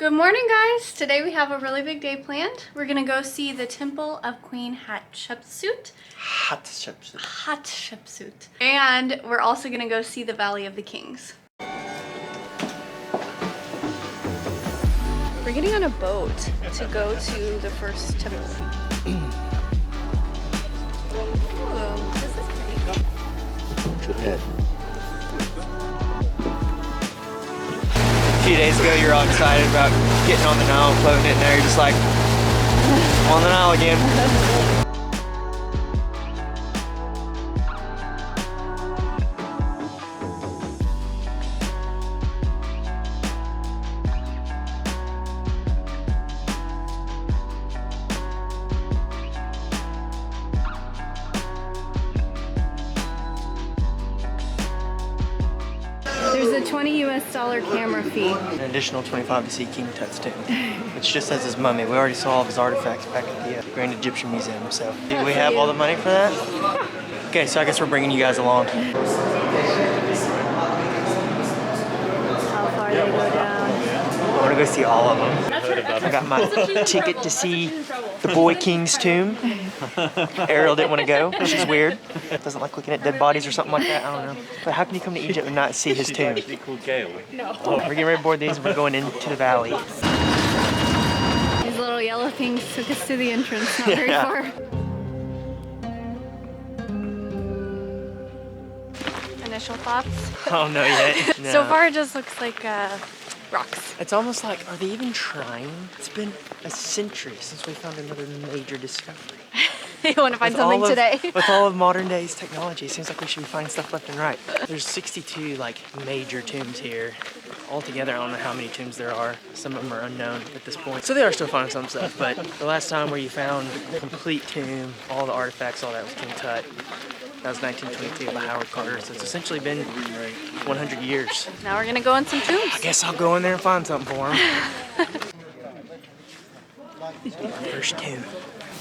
Good morning, guys. Today we have a really big day planned. We're gonna go see the Temple of Queen Hatshepsut. Hatshepsut. And we're also gonna go see the Valley of the Kings. We're getting on a boat to go to the first temple. Ooh, this is pretty. Watch your head. A few days ago, you were all excited about getting on the Nile, floating it, and now you're just like, on the Nile again. There's a $20 US camera fee. An additional 25 to see King Tut's tomb, which just has his mummy. We already saw all of his artifacts back at the Grand Egyptian Museum, so. Do we have all the money for that? Okay, so I guess we're bringing you guys along. How far they go down. I want to go see all of them. I got my ticket to see the boy king's tomb. Ariel didn't want to go. She's weird. Doesn't like looking at dead bodies or something like that. I don't know. But how can you come to Egypt and not see his tomb? No. We're getting ready to board these and we're going into the valley. These little yellow things took us to the entrance, not very far. Initial thoughts? Oh, no yet. No. So far it just looks like rocks. It's almost like, are they even trying? It's been a century since we found another major discovery. You want to find something today? With all of modern day's technology, it seems like we should be finding stuff left and right. There's 62 like major tombs here. Altogether, I don't know how many tombs there are. Some of them are unknown at this point. So they are still finding some stuff, but the last time where you found a complete tomb, all the artifacts, all that was King Tut. That was 1922 by Howard Carter, so it's essentially been 100 years. Now we're gonna go in some tombs. I guess I'll go in there and find something for him. First tomb.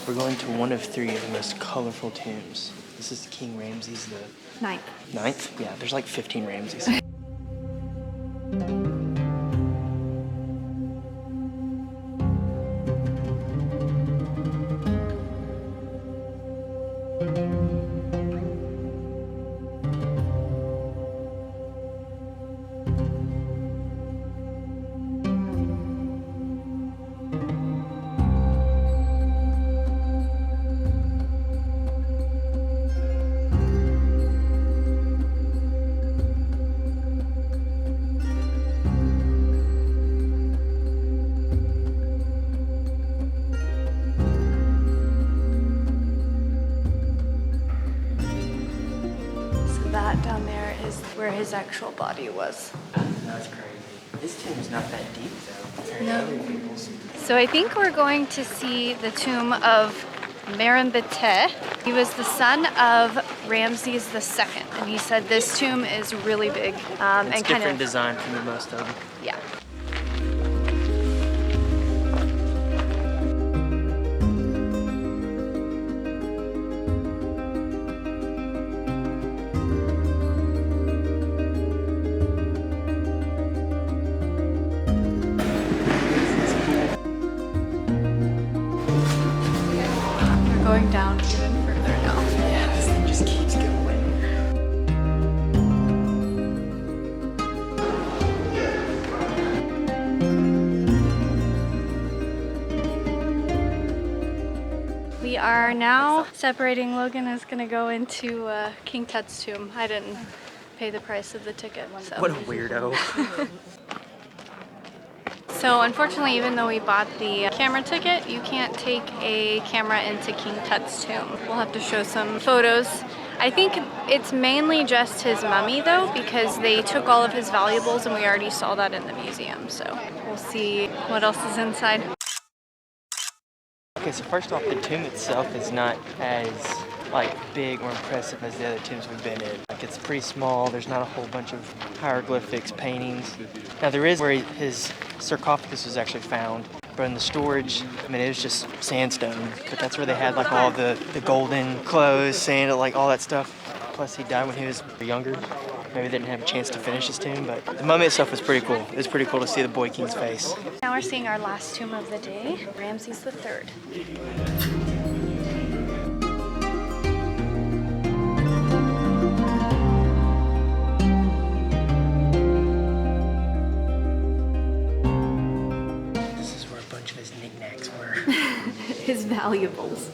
We're going to one of three of the most colorful tombs. This is King Ramses the Ninth? Yeah, there's like 15 Ramses. That down there is where his actual body was. That's crazy. This tomb is not that deep though, compared to other people's. So I think we're going to see the tomb of Marimbatete. He was the son of Ramses II, and he said this tomb is really big and kind different of design from the most of them. Yeah. Going down even further now. Yeah, this thing just keeps going. We are now separating. Logan is going to go into King Tut's tomb. I didn't pay the price of the ticket. So. What a weirdo. So unfortunately, even though we bought the camera ticket, you can't take a camera into King Tut's tomb. We'll have to show some photos. I think it's mainly just his mummy though, because they took all of his valuables and we already saw that in the museum. So we'll see what else is inside. Okay, so first off, the tomb itself is not as like big or impressive as the other tombs we've been in. Like it's pretty small. There's not a whole bunch of hieroglyphics, paintings. Now there is where his sarcophagus was actually found, but in the storage, I mean, it was just sandstone. But that's where they had like all the golden clothes, sand, like all that stuff. Plus he died when he was younger. maybe they didn't have a chance to finish his tomb, but the mummy itself was pretty cool. It was pretty cool to see the boy king's face. Now we're seeing our last tomb of the day, Ramses III. This is where a bunch of his knickknacks were. His valuables.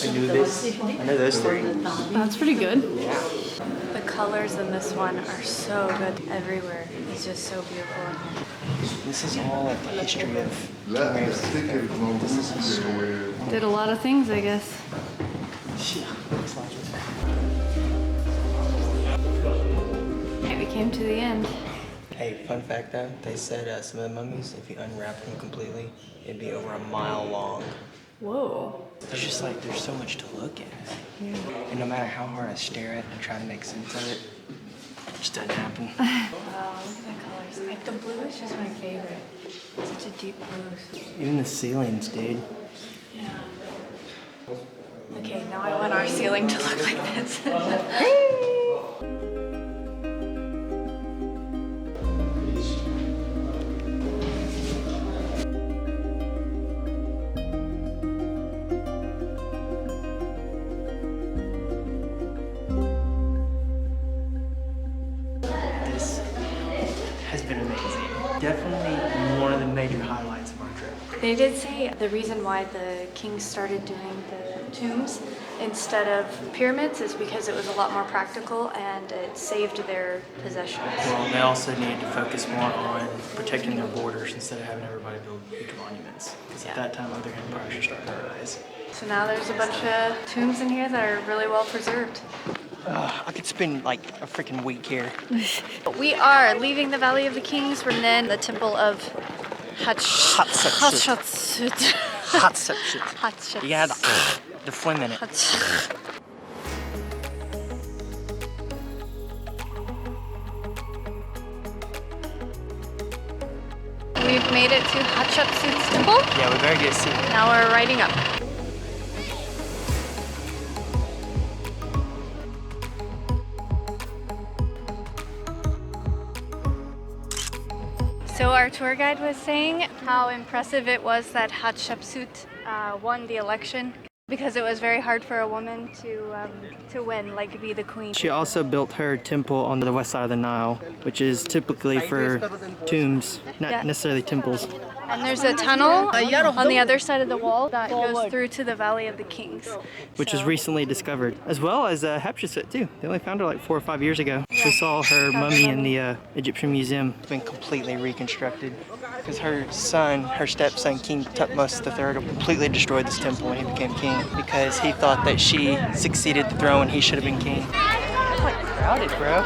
I know those three. That's pretty good. Yeah. The colors in this one are so good everywhere. It's just so beautiful. This is all like the history of King Ramses III. This is his story. Did a lot of things, I guess. Okay, we came to the end. Hey, fun fact though, they said some of the mummies, if you unwrap them completely, it'd be over a mile long. Whoa. There's just like, there's so much to look at. Yeah. And no matter how hard I stare at it and try to make sense of it, it just doesn't happen. Wow, look at the colors. Like the blue is just my favorite. Such a deep blue. Even the ceilings, dude. Yeah. Okay, now I want our ceiling to look like this. Definitely one of the major highlights of our trip. They did say the reason why the kings started doing the tombs instead of pyramids is because it was a lot more practical and it saved their possessions. Well, they also needed to focus more on protecting their borders instead of having everybody build huge monuments. Because at that time, other empires were starting to rise. So now there's a bunch of tombs in here that are really well preserved. I could spend like a freaking week here. We are leaving the Valley of the Kings and then the Temple of Hatshepsut. Hatshepsut. Hatshepsut. You gotta have the phlegm in it. We've made it to Hatshepsut's temple. Yeah, we better get seated. Now we're riding up. So our tour guide was saying how impressive it was that Hatshepsut won the election because it was very hard for a woman to win, like be the queen. She also built her temple on the west side of the Nile, which is typically for tombs, not necessarily temples. And there's a tunnel on the other side of the wall that goes through to the Valley of the Kings. Which was recently discovered, as well as Hatshepsut too. They only found her like 4 or 5 years ago. Yeah. We saw her mummy in the Egyptian Museum. It's been completely reconstructed because her son, her stepson, King Tut III, completely destroyed this temple when he became king because he thought that she succeeded the throne and he should have been king. It's like crowded, bro.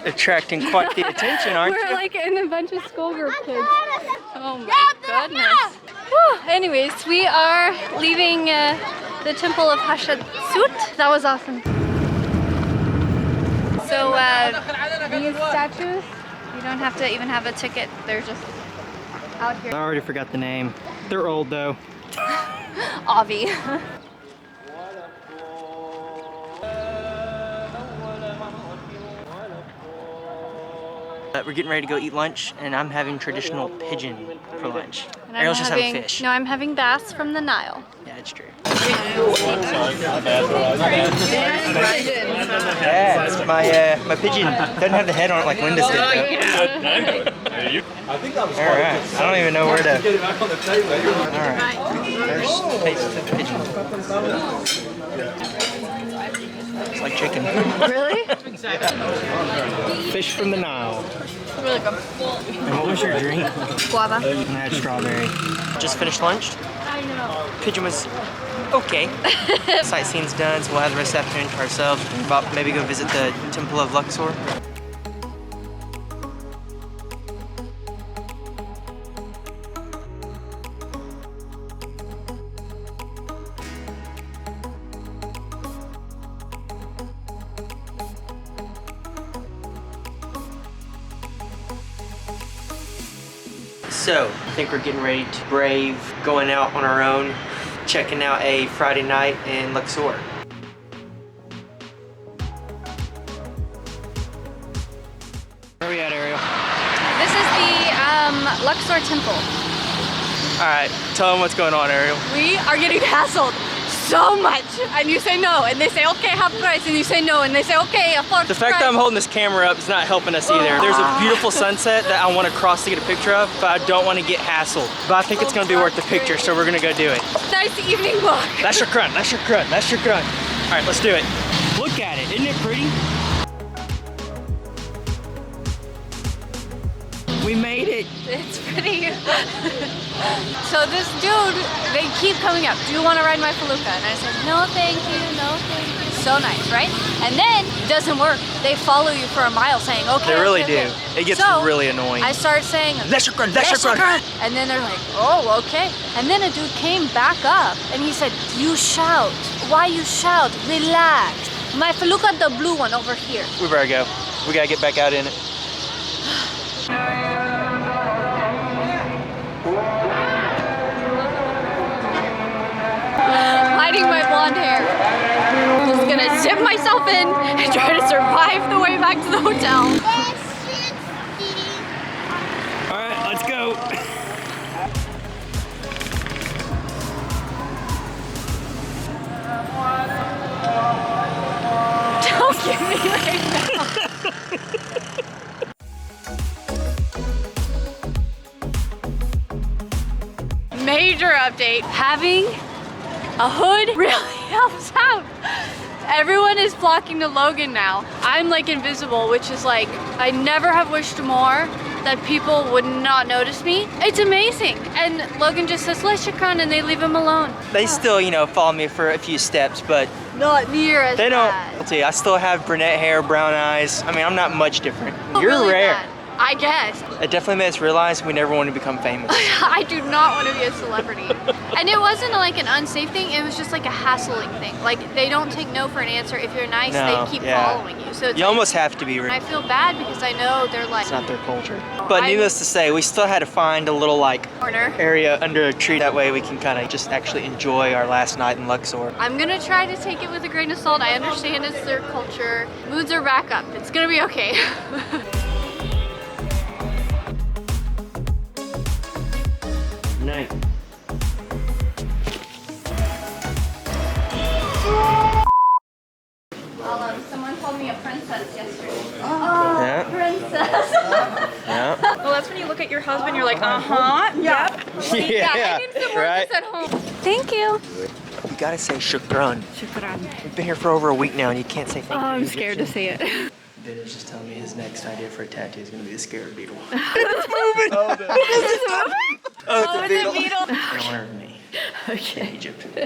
Attracting quite the attention, aren't you? We're like in a bunch of schoolgirl kids. Oh my goodness. Whew. Anyways, we are leaving the Temple of Hatshepsut. That was awesome. So these statues, you don't have to even have a ticket. They're just out here. I already forgot the name. They're old though. Avi. We're getting ready to go eat lunch, and I'm having traditional pigeon for lunch. And Ariel's just having fish. No, I'm having bass from the Nile. Yeah, it's true. Yeah, my pigeon doesn't have the head on it like Linda's did. Alright, I don't even know where to. Alright, first taste of the pigeon. It's like chicken. Really? Fish from the Nile. Really good. And what was your drink? Guava. And I had strawberry. Just finished lunch. I know. Pigeon was okay. Sightseeing's done, so we'll have the rest of the afternoon to ourselves. Maybe go visit the Temple of Luxor. So, I think we're getting ready to brave going out on our own, checking out a Friday night in Luxor. Where are we at, Ariel? This is the Luxor Temple. Alright, tell them what's going on, Ariel. We are getting hassled so much. And you say no, and they say, okay, half price, and you say no, and they say, okay, a fourth The fact that I'm holding this camera up is not helping us either. There's a beautiful sunset that I want to cross to get a picture of, but I don't want to get hassled. But I think it's going to be worth the picture, so we're going to go do it. Nice evening walk. That's your grunt, that's your grunt, that's your grunt. Alright, let's do it. Look at it, isn't it pretty? We made it. It's pretty. So this dude, they keep coming up. Do you want to ride my felucca? And I said, no, thank you, no, thank you. So nice, right? And then it doesn't work. They follow you for a mile saying, okay. They really okay, do. okay. It gets so really annoying. I start saying, That's your grunt, that's your grunt. And then they're like, oh, okay. And then a dude came back up and he said, you shout. Why you shout? Relax. My felucca, the blue one over here. We better go. We gotta get back out in it. Hiding my blonde hair. Just gonna zip myself in and try to survive the way back to the hotel. Alright, let's go. Don't get me right now. Major update. Having a hood really helps out. Everyone is flocking to Logan now. I'm like invisible, which is like, I never have wished more that people would not notice me. It's amazing. And Logan just says, let's shukran, and they leave him alone. They still, you know, follow me for a few steps, but Not near as they don't. bad. I'll tell you, I still have brunette hair, brown eyes. I mean, I'm not much different. Oh, You're really rare. bad. I guess. It definitely made us realize we never want to become famous. I do not want to be a celebrity. And it wasn't like an unsafe thing, it was just like a hassling thing. Like, they don't take no for an answer. If you're nice, No, they keep yeah. following you. So it's You like, almost have to be I real. feel bad because I know they're like, It's not their culture. But needless to say, we still had to find a little like corner. area under a tree. That way we can kind of just actually enjoy our last night in Luxor. I'm gonna try to take it with a grain of salt. I understand it's their culture. Moods are back up. It's gonna be okay. Night. Someone called me a princess yesterday. Yeah. Princess. Yeah. Well, that's when you look at your husband, you're like, uh-huh, yep. I need some more right. this at home. Thank you. You gotta say shukran. We've been here for over a week now and you can't say thank you. I'm scared to say it. Vinny's just telling me his next idea for a tattoo is gonna be the scarab beetle. Oh, it's a beetle. I don't want me. Okay. Egypt. Do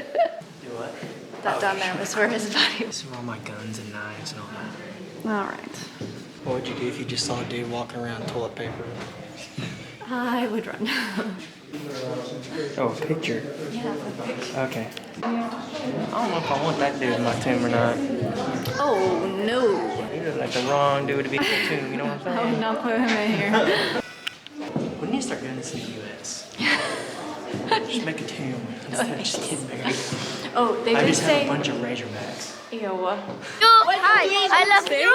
what? That down there was where his body was. This is where all my guns and knives and all that. All right. What would you do if you just saw a dude walking around with toilet paper? I would run. Oh, a picture. Yeah, a picture. Okay. I don't know if I want that dude in my tomb or not. Oh, no. He looks like the wrong dude to be in the tomb, you know what I'm I would saying? not put him in here. We need to start doing this in the U.S. Just make a tomb instead of just kidding me. Oh, they I did just have say. a bunch of Razorbacks. Ew. Hi, I love you.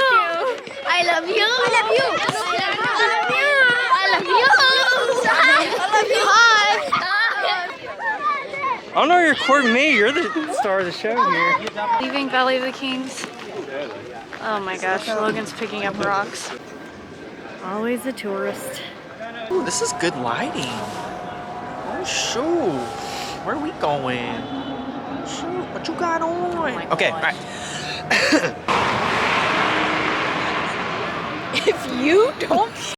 I love you. I love you. I love you. I love you. Hi. I don't know you're recording me. You're the star of the show here. Leaving Valley of the Kings. Oh my gosh, Logan's picking up rocks. Always a tourist. Ooh, this is good lighting. Oh shoot. Where are we going? Shoot, what you got on? Okay, all right. If you don't